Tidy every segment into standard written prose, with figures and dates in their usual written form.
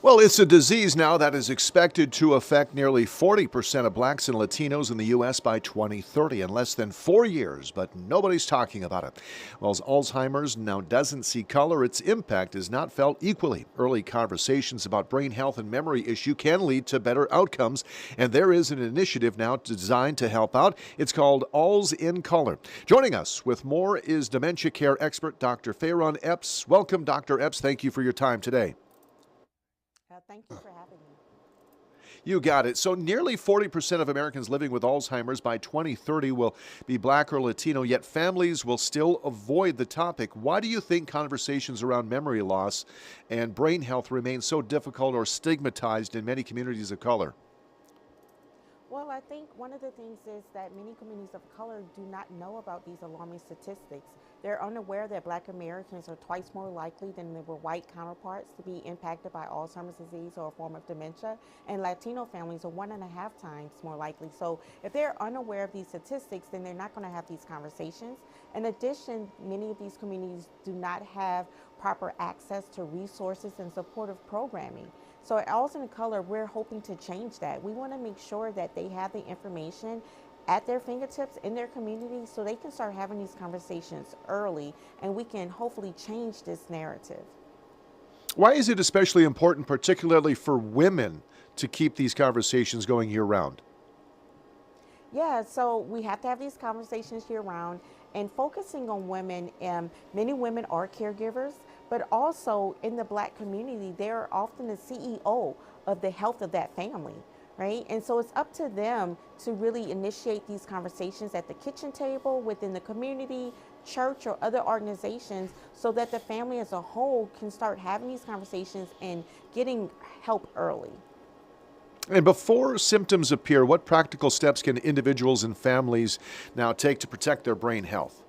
Well, it's a disease now that is expected to affect nearly 40% of blacks and Latinos in the U.S. by 2030 in less than 4 years, but nobody's talking about it. While Alzheimer's now doesn't see color, its impact is not felt equally. Early conversations about brain health and memory issue can lead to better outcomes, and there is an initiative now designed to help out. It's called Alz in Color. Joining us with more is dementia care expert Dr. Fayron Epps. Welcome, Dr. Epps. Thank you for your time today. Thank you for having me. You got it. So nearly 40% of Americans living with Alzheimer's by 2030 will be black or Latino, yet families will still avoid the topic. Why do you think conversations around memory loss and brain health remain so difficult or stigmatized in many communities of color? Well, I think one of the things is that many communities of color do not know about these alarming statistics. They're unaware that Black Americans are twice more likely than their white counterparts to be impacted by Alzheimer's disease or a form of dementia, and Latino families are 1.5 times more likely. So if they're unaware of these statistics, then they're not going to have these conversations. In addition, many of these communities do not have proper access to resources and supportive programming. So at Alz in Color, we're hoping to change that. We want to make sure that they have the information at their fingertips in their community so they can start having these conversations early, and we can hopefully change this narrative. Why is it especially important, particularly for women, to keep these conversations going year round? Yeah, so we have to have these conversations year round and focusing on women. Many women are caregivers, but also in the Black community, they're often the CEO of the health of that family, right? And so it's up to them to really initiate these conversations at the kitchen table, within the community, church, or other organizations, so that the family as a whole can start having these conversations and getting help early. And before symptoms appear, what practical steps can individuals and families now take to protect their brain health?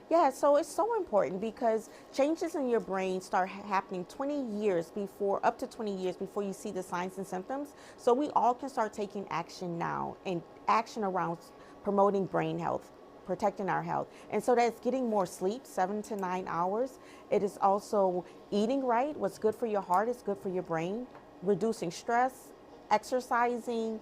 Yeah, so it's so important because changes in your brain start happening 20 years before, up to 20 years before you see the signs and symptoms. So we all can start taking action now, and action around promoting brain health, protecting our health. And so that's getting more sleep, 7 to 9 hours. It is also eating right. What's good for your heart is good for your brain. Reducing stress, exercising,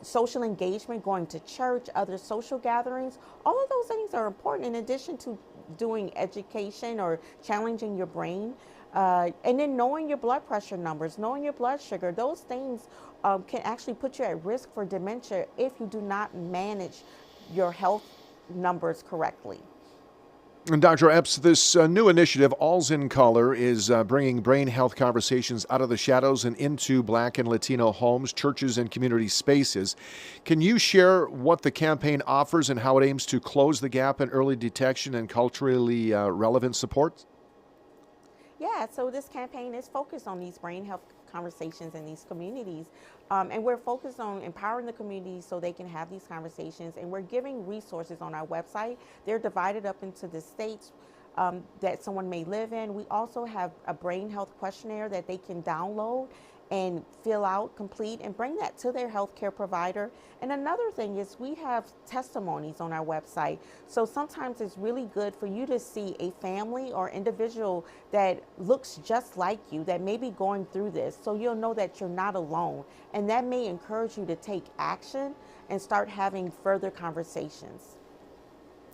social engagement, going to church, other social gatherings. All of those things are important in addition to doing education or challenging your brain. And then knowing your blood pressure numbers, knowing your blood sugar, those things can actually put you at risk for dementia if you do not manage your health numbers correctly. And Dr. Epps, this new initiative, Alz in Color, is bringing brain health conversations out of the shadows and into Black and Latino homes, churches, and community spaces. Can you share what the campaign offers and how it aims to close the gap in early detection and culturally relevant support? Yeah, so this campaign is focused on these brain health conversations in these communities. And we're focused on empowering the community so they can have these conversations. And we're giving resources on our website. They're divided up into the states that someone may live in. We also have a brain health questionnaire that they can download and fill out, complete, and bring that to their healthcare provider. And another thing is we have testimonies on our website. So sometimes it's really good for you to see a family or individual that looks just like you that may be going through this. So you'll know that you're not alone. And that may encourage you to take action and start having further conversations.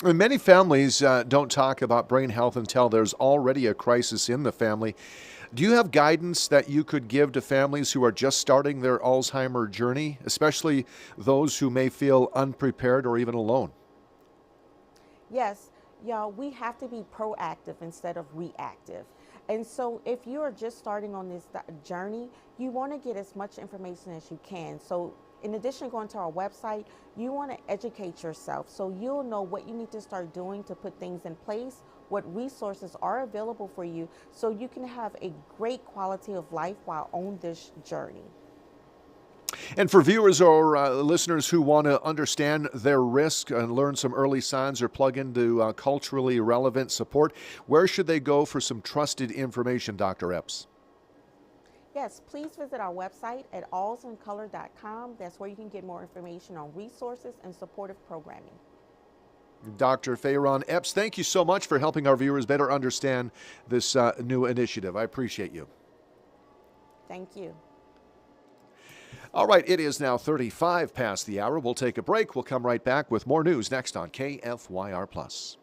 And many families don't talk about brain health until there's already a crisis in the family. Do you have guidance that you could give to families who are just starting their Alzheimer journey, especially those who may feel unprepared or even alone? Yes, yeah, we have to be proactive instead of reactive. And so if you are just starting on this journey, you want to get as much information as you can. So in addition to going to our website, you want to educate yourself so you'll know what you need to start doing to put things in place, what resources are available for you so you can have a great quality of life while on this journey. And for viewers or listeners who want to understand their risk and learn some early signs or plug into culturally relevant support, where should they go for some trusted information, Dr. Epps? Yes, please visit our website at alzincolor.com. That's where you can get more information on resources and supportive programming. Dr. Fayron Epps, thank you so much for helping our viewers better understand this new initiative. I appreciate you. Thank you. All right, it is now 35 past the hour. We'll take a break. We'll come right back with more news next on KFYR Plus.